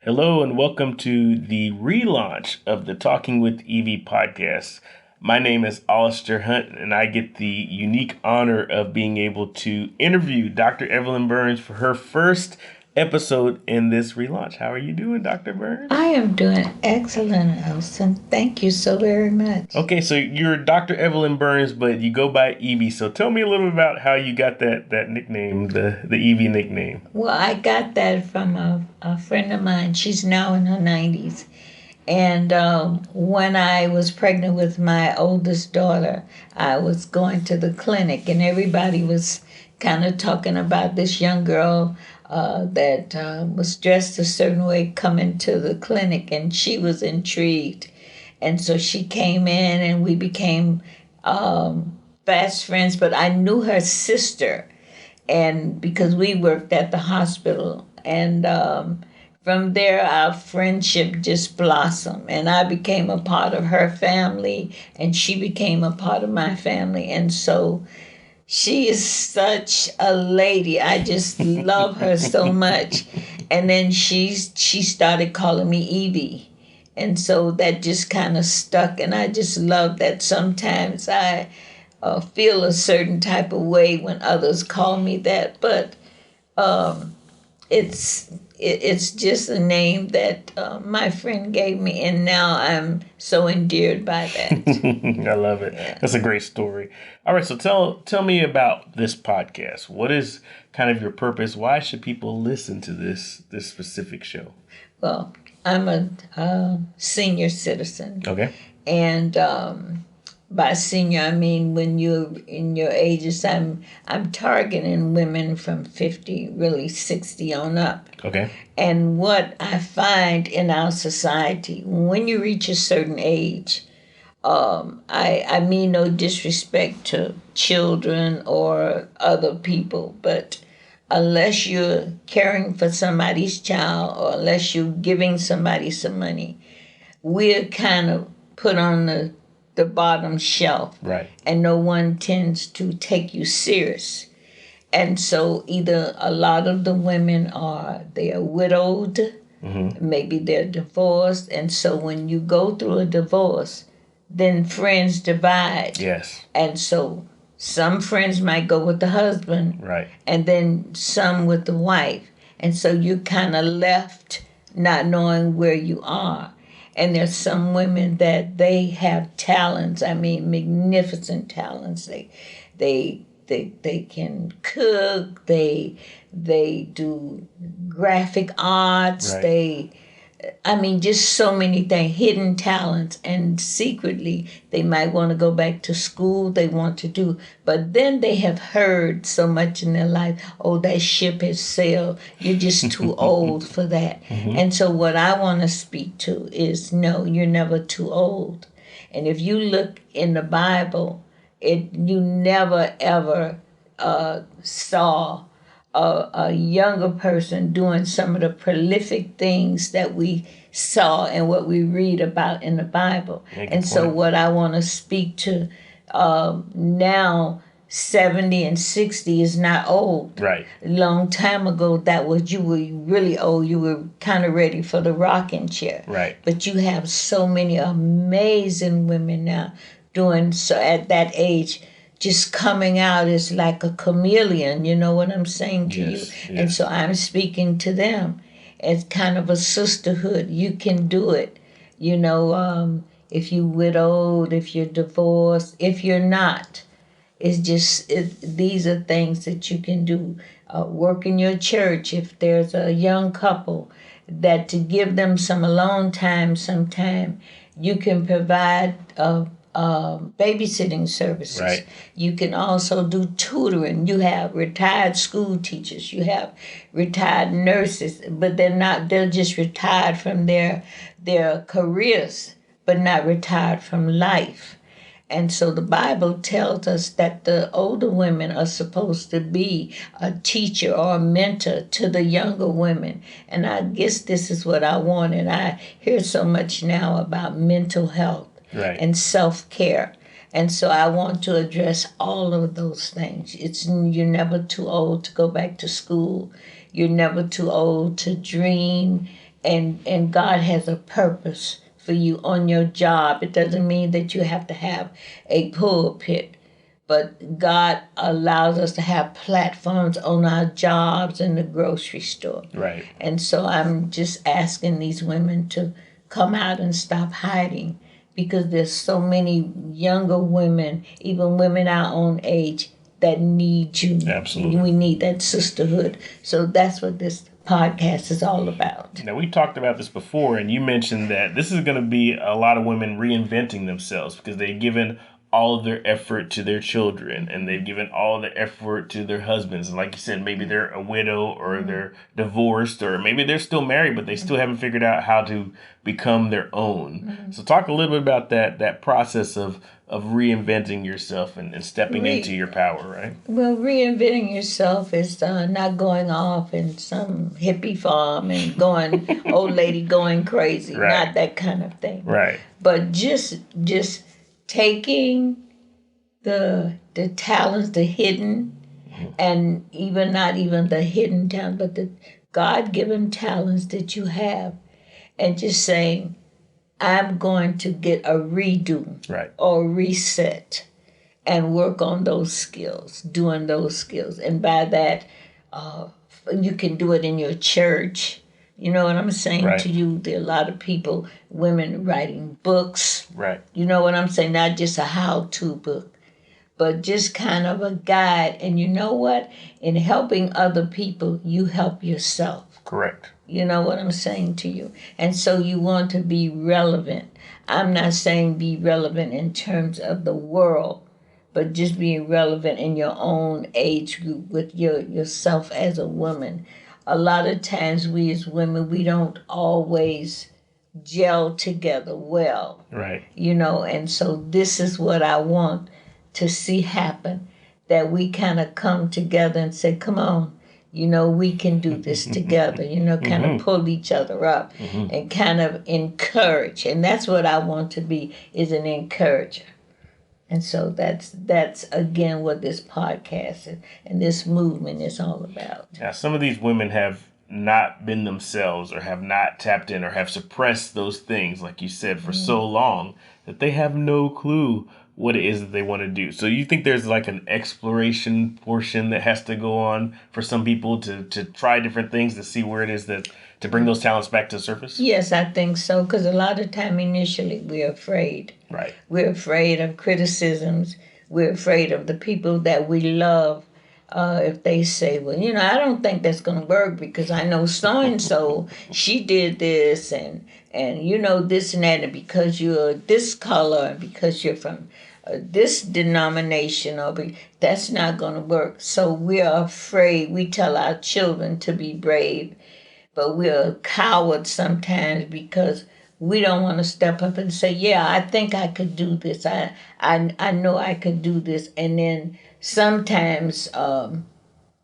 Hello and welcome to the relaunch of the Talking with Evie podcast. My name is Alastair Hunte, and I get the unique honor of being able to interview Dr. Evelyn Burns for her first episode in this relaunch. How are you doing, Dr. Burns? I am doing excellent, Elson. Thank you so very much. Okay, so you're Dr. Evelyn Burns, but you go by Evie. So tell me a little bit about how you got that nickname, the Evie nickname. Well, I got that from a friend of mine. She's now in her 90s. And when I was pregnant with my oldest daughter, I was going to the clinic, and everybody was kind of talking about this young girl that was dressed a certain way coming to the clinic, and she was intrigued. And so she came in, and we became fast friends, but I knew her sister, and because we worked at the hospital. And from there, our friendship just blossomed, and I became a part of her family, and she became a part of my family. And so she is such a lady. I just love her so much. And then she started calling me Evie. And so that just kind of stuck. And I just love that sometimes I feel a certain type of way when others call me that. But it's just a name that my friend gave me, and now I'm so endeared by that. I love it. Yeah. That's a great story. All right, so tell me about this podcast. What is kind of your purpose? Why should people listen to this specific show? Well, I'm a senior citizen, Okay. and by senior I mean when you're in your ages. I'm targeting women from 50, really 60 on up. Okay. And what I find in our society, when you reach a certain age, I mean no disrespect to children or other people, but unless you're caring for somebody's child or unless you're giving somebody some money, we're kind of put on the bottom shelf. Right. And no one tends to take you serious. And so either a lot of the women they are widowed, maybe they're divorced, and so when you go through a divorce, then friends divide. Yes. And so some friends might go with the husband, Right. and then some with the wife. And so you're kind of left not knowing where you are. And there's some women that they have talents. I mean, magnificent talents. They can cook. They do graphic arts. Right. I mean, just so many things, hidden talents, and secretly they might want to go back to school. They want to do, but then they have heard so much in their life. Oh, that ship has sailed. You're just too old for that. And so, what I want to speak to is, no, you're never too old. And if you look in the Bible, you never ever saw a younger person doing some of the prolific things that we saw and what we read about in the Bible. Yeah, good And so point. what I want to speak to now, 70 and 60 is not old. Right. A long time ago, you were really old. You were kind of ready for the rocking chair. Right. But you have so many amazing women now doing so at that age, just coming out as like a chameleon, you know what I'm saying to Yes, you? yes. And so I'm speaking to them as kind of a sisterhood. You can do it. If you're widowed, if you're divorced, if you're not, these are things that you can do. Work in your church if there's a young couple, that to give them some alone time sometime, you can provide babysitting services. Right. You can also do tutoring. You have retired school teachers. You have retired nurses, but they're just retired from their careers, but not retired from life. And so the Bible tells us that the older women are supposed to be a teacher or a mentor to the younger women. And I guess this is what I want. And I hear so much now about mental health. Right. And self-care. And so I want to address all of those things. You're never too old to go back to school. You're never too old to dream and God has a purpose for you on your job. It doesn't mean that you have to have a pulpit, but God allows us to have platforms on our jobs in the grocery store. Right. And so I'm just asking these women to come out and stop hiding, because there's so many younger women, even women our own age, that need you. Absolutely. We need that sisterhood. So that's what this podcast is all about. Now, we talked about this before, and you mentioned that this is going to be a lot of women reinventing themselves because they've given all of their effort to their children and they've given all of their effort to their husbands. And like you said, maybe they're a widow or they're divorced, or maybe they're still married, but they still haven't figured out how to become their own. So talk a little bit about that process of reinventing yourself and stepping into your power, right? Well, reinventing yourself is not going off in some hippie farm and going, old lady going crazy, Right. not that kind of thing. Right. But just taking the talents, the hidden, and even not even the hidden talent, but the God-given talents that you have, and just saying, I'm going to get a redo Right. or reset and work on those skills, doing those skills. And by that, you can do it in your church. You know what I'm saying Right. to you? There are a lot of people, women writing books. Right. You know what I'm saying? Not just a how-to book, but just kind of a guide. And you know what? In helping other people, you help yourself. Correct. You know what I'm saying to you? And so you want to be relevant. I'm not saying be relevant in terms of the world, but just being relevant in your own age group with yourself as a woman. A lot of times we as women, we don't always gel together well. Right. You know, and so this is what I want to see happen, that we kind of come together and say, come on, you know, we can do this together, you know, kind of pull each other up and kind of encourage. And that's what I want to be, is an encourager. And so that's again what this podcast and this movement is all about. Now, some of these women have not been themselves or have not tapped in or have suppressed those things, like you said, for so long that they have no clue what it is that they want to do. So you think there's like an exploration portion that has to go on for some people to try different things to see where it is that to bring those talents back to the surface? Yes, I think so, because a lot of time initially we're afraid. Right. We're afraid of criticisms. We're afraid of the people that we love. If they say, well, you know, I don't think that's going to work because I know so-and-so, she did this and you know, this and that, and because you're this color and because you're from this denomination, that's not going to work. So we're afraid. We tell our children to be brave, but we're cowards sometimes because we don't want to step up and say, yeah, I think I could do this. I know I could do this. And then sometimes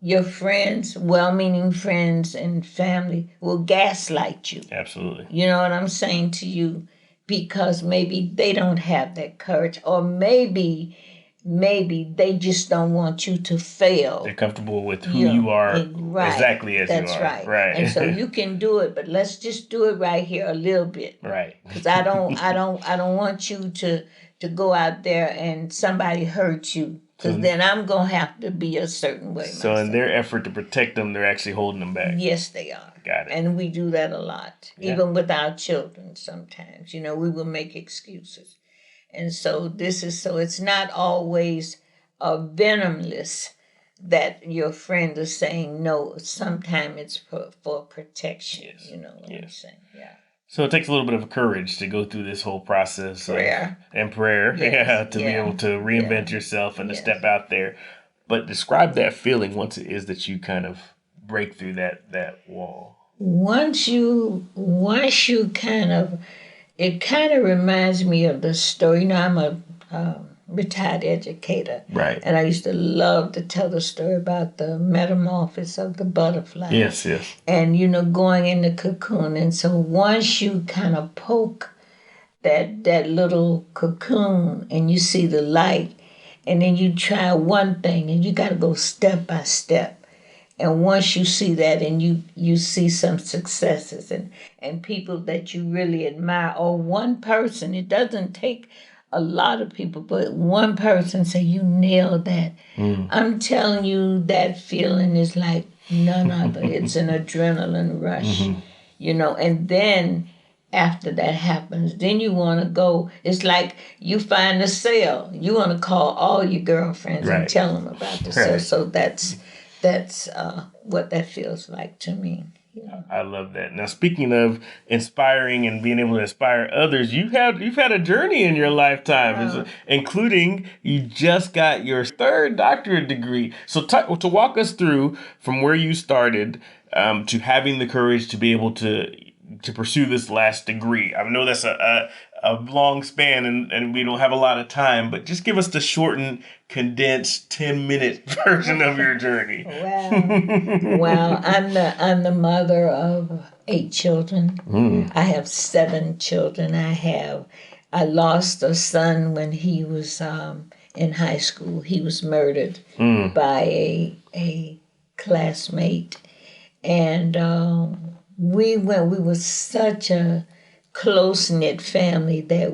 your friends, well-meaning friends and family, will gaslight you. Absolutely. You know what I'm saying to you? Because maybe they don't have that courage, or maybe they just don't want you to fail. They're comfortable with who you are, right. exactly as That's you are. right. Right. And so you can do it, but let's just do it right here a little bit. Right. Because I don't want you to go out there and somebody hurt you. Because then I'm going to have to be a certain way So myself. in their effort to protect them, they're actually holding them back. Yes, they are. Got it. And we do that a lot. Yeah. Even with our children sometimes. You know, we will make excuses. And so it's not always venomless that your friend is saying no. Sometimes it's for protection. Yes. You know what I'm saying? Yeah. So it takes a little bit of courage to go through this whole process. Prayer. And prayer. Yes. To be able to reinvent yourself and to step out there. But describe that feeling once it is that you kind of break through that wall. Once you kind of, it kind of reminds me of the story. You know, I'm a retired educator. Right. And I used to love to tell the story about the metamorphosis of the butterfly. Yes, yes. And, you know, going in the cocoon. And so once you kind of poke that little cocoon and you see the light, and then you try one thing and you got to go step by step. And once you see that and you see some successes and people that you really admire, or one person, it doesn't take a lot of people, but one person say you nailed that. I'm telling you, that feeling is like none other. It's an adrenaline rush, and then after that happens, then you want to go. It's like you find a sale. You want to call all your girlfriends and tell them about the sale. So that's what that feels like to me. I love that. Now, speaking of inspiring and being able to inspire others, you've had a journey in your lifetime, including you just got your third doctorate degree. So, to walk us through from where you started to having the courage to be able to pursue this last degree. I know that's a long span and we don't have a lot of time, but just give us the shortened, condensed 10-minute version of your journey. Well, I'm the mother of 8 children. I have 7 children. I lost a son when he was in high school. He was murdered by a classmate, and we were such a close-knit family that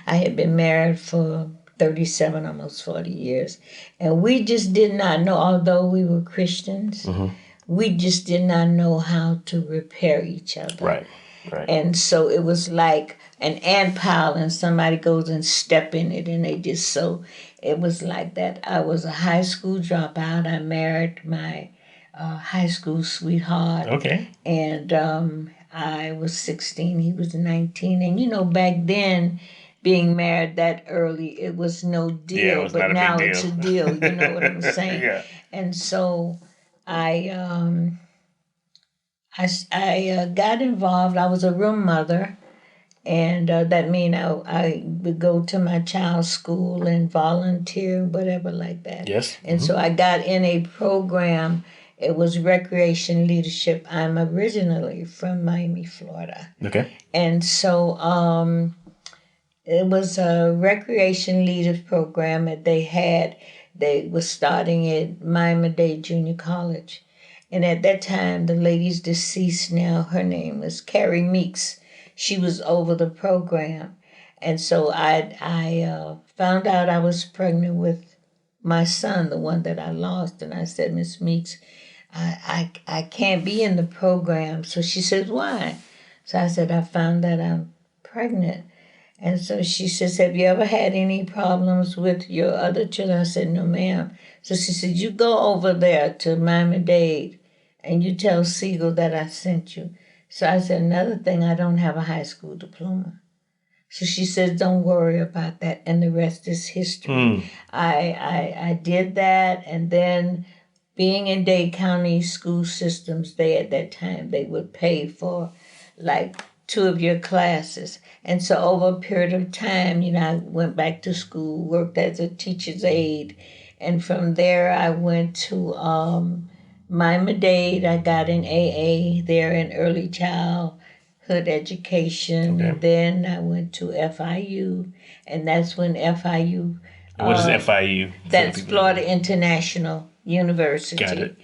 I had been married for 37, almost 40 years. And we just did not know, although we were Christians, we just did not know how to repair each other. Right. And so it was like an ant pile and somebody goes and step in it and it was like that. I was a high school dropout. I married my high school sweetheart. Okay. And I was 16, he was 19. And back then, being married that early, it was no deal. Yeah, it was but not a now big it's deal. a deal, you know what I'm saying? Yeah. And so I got involved. I was a room mother. And that means I would go to my child's school and volunteer, whatever like that. Yes. And so I got in a program. It was recreation leadership. I'm originally from Miami, Florida. Okay. And so it was a recreation leadership program that they were starting at Miami-Dade Junior College. And at that time, the lady's deceased now. Her name was Carrie Meeks. She was over the program. And so I found out I was pregnant with my son, the one that I lost. And I said, Miss Meeks, I can't be in the program. So she says, why? So I said, I found that I'm pregnant. And so she says, have you ever had any problems with your other children? I said, no, ma'am. So she said, you go over there to Miami-Dade and you tell Siegel that I sent you. So I said, another thing, I don't have a high school diploma. So she says, don't worry about that. And the rest is history. I did that. And then being in Dade County school systems, at that time, they would pay for like 2 of your classes. And so over a period of time, I went back to school, worked as a teacher's aide. And from there, I went to Miami-Dade. I got an AA there in early childhood education. Okay. And then I went to FIU. And that's when FIU... What is FIU? That's Florida International University. Got it.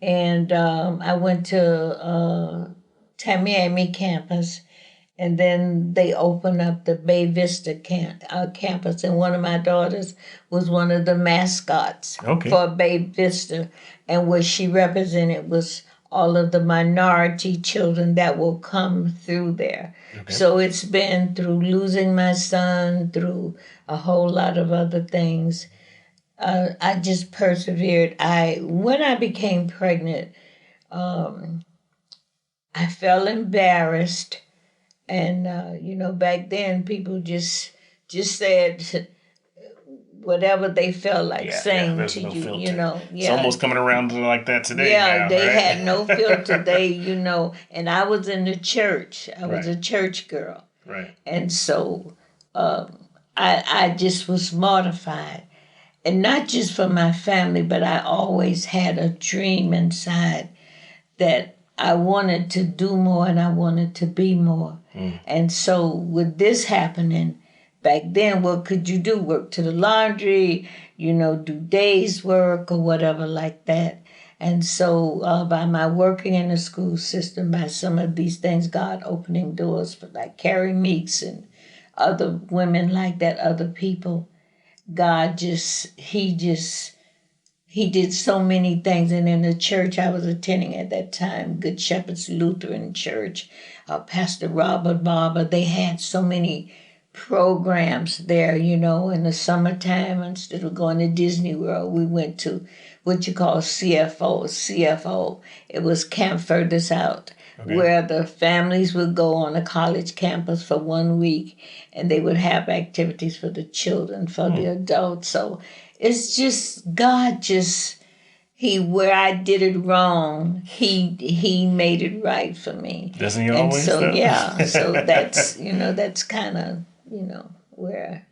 And I went to Miami campus, and then they opened up the Bay Vista campus, and one of my daughters was one of the mascots for Bay Vista, and what she represented was all of the minority children that will come through there. Okay. So it's been through losing my son, through a whole lot of other things. I just persevered. When I became pregnant, I felt embarrassed, and back then people just said whatever they felt like saying to you. Filter. It's almost coming around to like that today. Yeah, they right? had no filter. And I was in the church. I was a church girl. Right. And so I just was mortified. And not just for my family, but I always had a dream inside that I wanted to do more and I wanted to be more. And so with this happening, back then, what could you do? Work to the laundry, do days work or whatever like that. And so by my working in the school system, by some of these things, God opening doors for like Carrie Meeks and other women like that, other people, God he did so many things. And in the church I was attending at that time, Good Shepherd's Lutheran Church, Pastor Robert Barber, they had so many programs there, in the summertime. Instead of going to Disney World, we went to what you call CFO. It was Camp Furthest Out, where the families would go on a college campus for 1 week, and they would have activities for the children, for the adults. So it's just God he where I did it wrong, he made it right for me. Doesn't he And always so though? yeah, so that's kind of, where.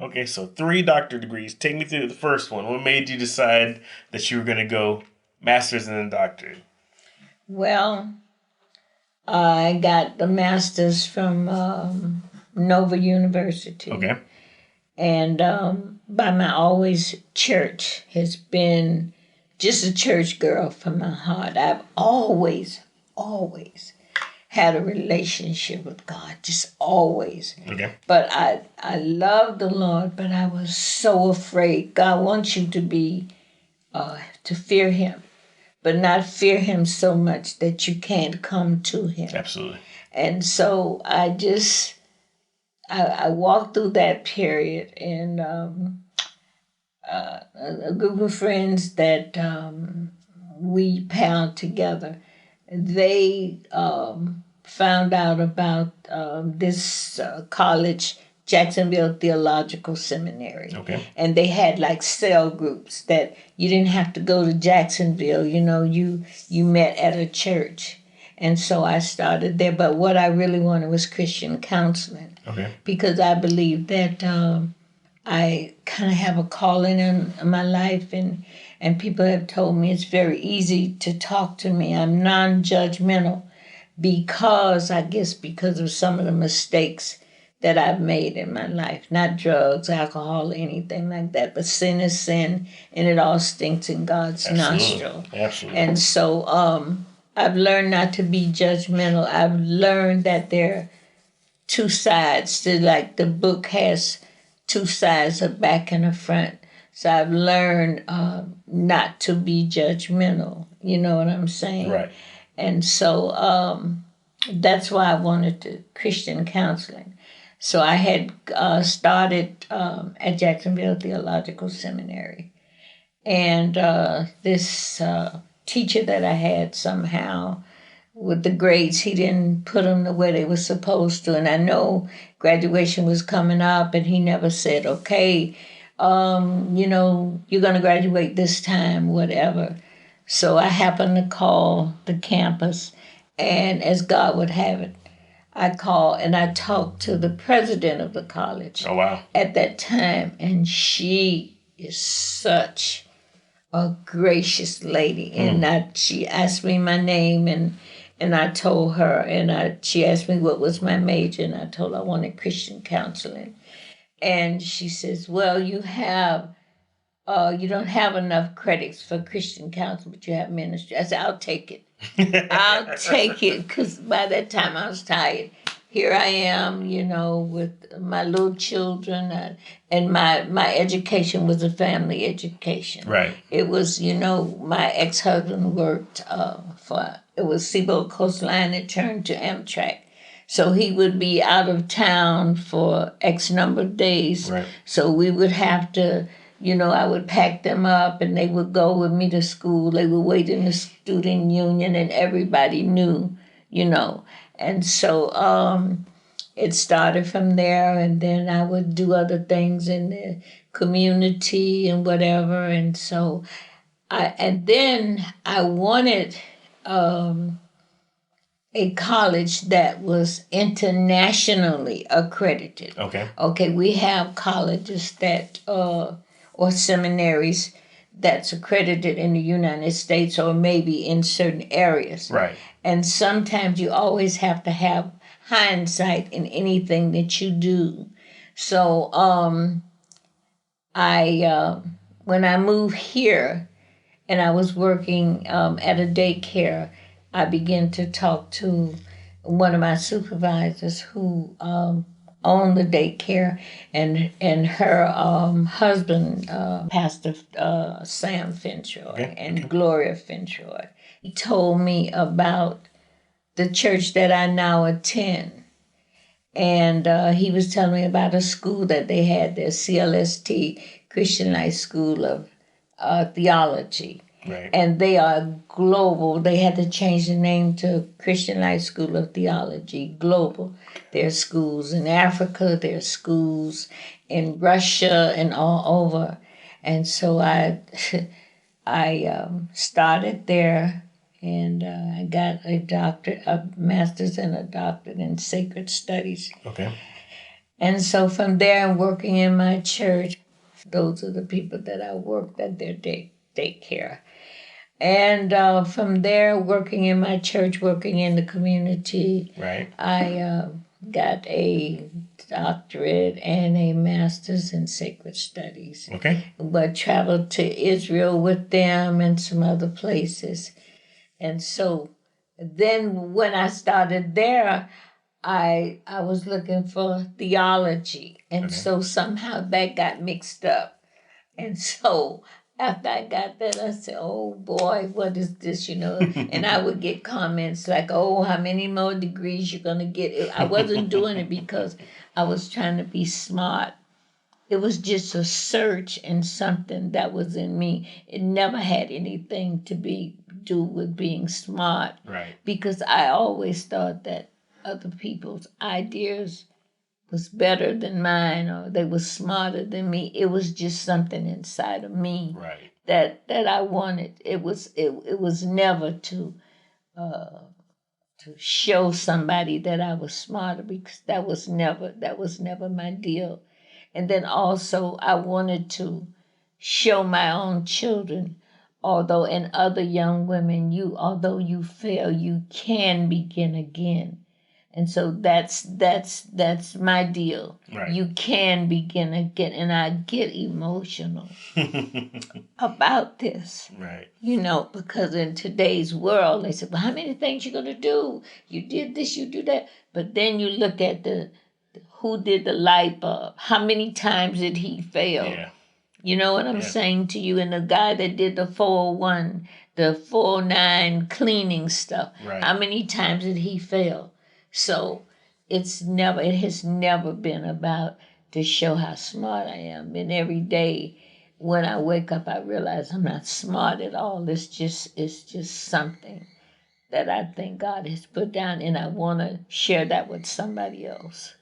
Okay, so 3 doctorate degrees. Take me through the first one. What made you decide that you were going to go master's and then doctorate? Well, I got the master's from Nova University. Okay. And by my always church has been just a church girl from my heart. I've always had a relationship with God, just always. Okay. But I love the Lord, but I was so afraid. God wants you to be, to fear him, but not fear him so much that you can't come to him. Absolutely. And so I walked through that period, and a group of friends that we palled together, they found out about this college, Jacksonville Theological Seminary. Okay. And they had like cell groups that you didn't have to go to Jacksonville, you met at a church. And so I started there. But what I really wanted was Christian counseling. Okay. Because I believe that I kind of have a calling in my life, and people have told me it's very easy to talk to me. I'm non-judgmental because of some of the mistakes that I've made in my life. Not drugs, alcohol, or anything like that, but sin is sin, and it all stinks in God's nostril. Absolutely. And so I've learned not to be judgmental. I've learned that there are 2 sides to, like, the book has 2 sides, a back and a front. So I've learned not to be judgmental. You know what I'm saying? Right. And so that's why I wanted to Christian counseling. So I had started at Jacksonville Theological Seminary. And this teacher that I had, somehow, with the grades, he didn't put them the way they were supposed to. And I know graduation was coming up, and he never said, okay, you're going to graduate this time, whatever. So I happened to call the campus, and as God would have it, I called and I talked to the president of the college. Oh, wow. At that time, and she is such a gracious lady. And she asked me my name, and I told her, and she asked me what was my major, and I told her I wanted Christian counseling. And she says, well, you don't have enough credits for Christian counseling, but you have ministry. I said, I'll take it. I'll take it, because by that time I was tired. Here I am, with my little children, and my education was a family education. Right. It was, my ex-husband worked it was Seaboard Coastline that turned to Amtrak. So he would be out of town for X number of days. Right. So we would have to, I would pack them up, and they would go with me to school. They would wait in the student union, and everybody knew, And so it started from there, and then I would do other things in the community and whatever. And so then I wanted a college that was internationally accredited. Okay. Okay, we have colleges that or seminaries that's accredited in the United States, or maybe in certain areas. Right. And sometimes you always have to have hindsight in anything that you do. So I when I moved here, and I was working at a daycare, I began to talk to one of my supervisors who owned the daycare, and her husband, Pastor Sam Fintroy and Gloria Fintroy. He told me about the church that I now attend. And he was telling me about a school that they had there, CLST, Christian Life School of Theology. Right. And they are global. They had to change the name to Christian Life School of Theology, global. There are schools in Africa, there are schools in Russia and all over. And so I started there, and I got a master's and a doctorate in sacred studies. Okay. And so from there, I'm working in my church. Those are the people that I worked at their daycare. And from there, working in my church, working in the community, Right. I got a doctorate and a master's in sacred studies. Okay. But traveled to Israel with them and some other places. And so then when I started there, I was looking for theology. And so somehow that got mixed up. And so after I got that, I said, oh boy, what is this, And I would get comments like, oh, how many more degrees you're going to get? I wasn't doing it because I was trying to be smart. It was just a search and something that was in me. It never had anything to do with being smart. Right. Because I always thought that other people's ideas was better than mine, or they were smarter than me. It was just something inside of me Right. that I wanted. It was never to show somebody that I was smarter, because that was never my deal. And then also I wanted to show my own children, and other young women, although you fail, you can begin again. And so that's my deal. Right. You can begin again. And I get emotional about this. Right. Because in today's world, they say, well, how many things you going to do? You did this, you do that. But then you look at who did the light bulb? How many times did he fail? Yeah. You know what I'm saying to you? And the guy that did the 401, the 409 cleaning stuff, Right. how many times did he fail? So it has never been about to show how smart I am. And every day when I wake up, I realize I'm not smart at all. It's just something that I think God has put down, and I want to share that with somebody else.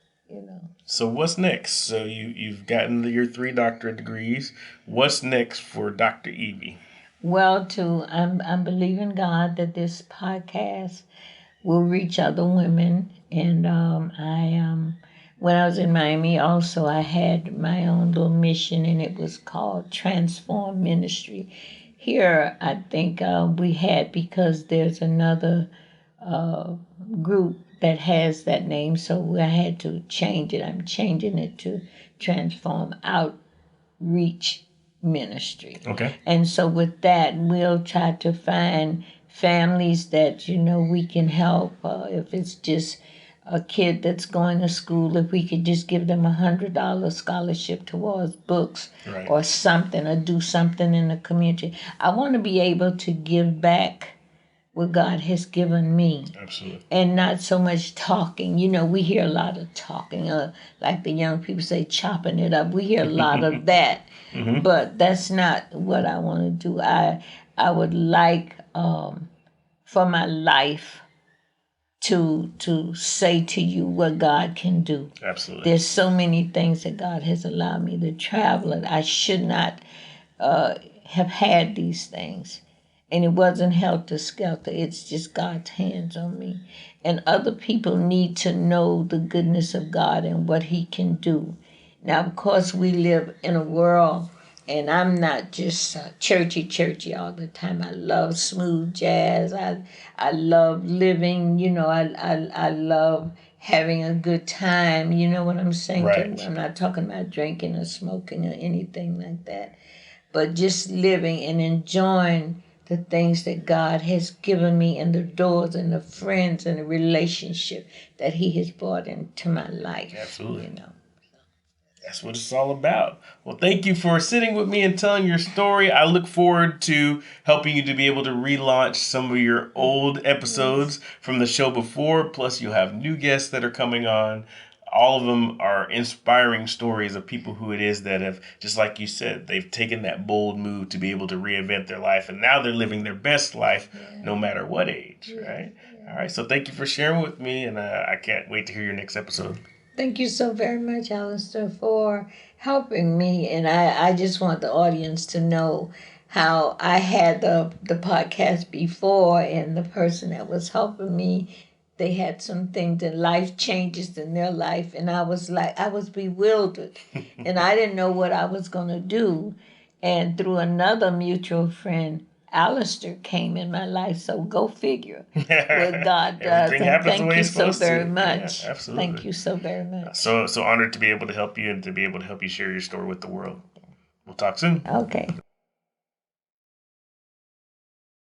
So what's next? So you've gotten your 3 doctorate degrees. What's next for Dr. Evie? Well, I'm believing God that this podcast will reach other women. And when I was in Miami, also I had my own little mission, and it was called Transform Ministry. Here, I think we had, because there's another group that has that name, so I had to change it. I'm changing it to Transform Outreach Ministry. Okay. And so with that, we'll try to find families that we can help. If it's just a kid that's going to school, if we could just give them $100 scholarship towards books, Right. or something, or do something in the community. I want to be able to give back what God has given me. Absolutely. And not so much talking. We hear a lot of talking, like the young people say, chopping it up. We hear a lot of that. Mm-hmm. But that's not what I want to do. I would like for my life to say to you what God can do. Absolutely. There's so many things that God has allowed me to travel, and I should not have had these things. And it wasn't helter-skelter. It's just God's hands on me. And other people need to know the goodness of God and what he can do. Now, of course, we live in a world, and I'm not just churchy all the time. I love smooth jazz. I love living, I love having a good time. You know what I'm saying? Right. I'm not talking about drinking or smoking or anything like that. but just living and enjoying the things that God has given me and the doors and the friends and the relationship that He has brought into my life. Absolutely. You know. That's what it's all about. Well, thank you for sitting with me and telling your story. I look forward to helping you to be able to relaunch some of your old episodes from the show before. Plus, you'll have new guests that are coming on. All of them are inspiring stories of people who it is that have, just like you said, they've taken that bold move to be able to reinvent their life. And now they're living their best life no matter what age, right? All right. So thank you for sharing with me. And I can't wait to hear your next episode. Thank you so very much, Alastair, for helping me. And I just want the audience to know how I had the podcast before, and the person that was helping me, they had some things and life changes in their life. And I was bewildered. And I didn't know what I was going to do. And through another mutual friend, Alastair came in my life, so go figure what God does. Everything And happens the thank way you it's so supposed to. very much. Yeah, absolutely. Thank you so very much. So honored to be able to help you and to be able to help you share your story with the world. We'll talk soon. Okay.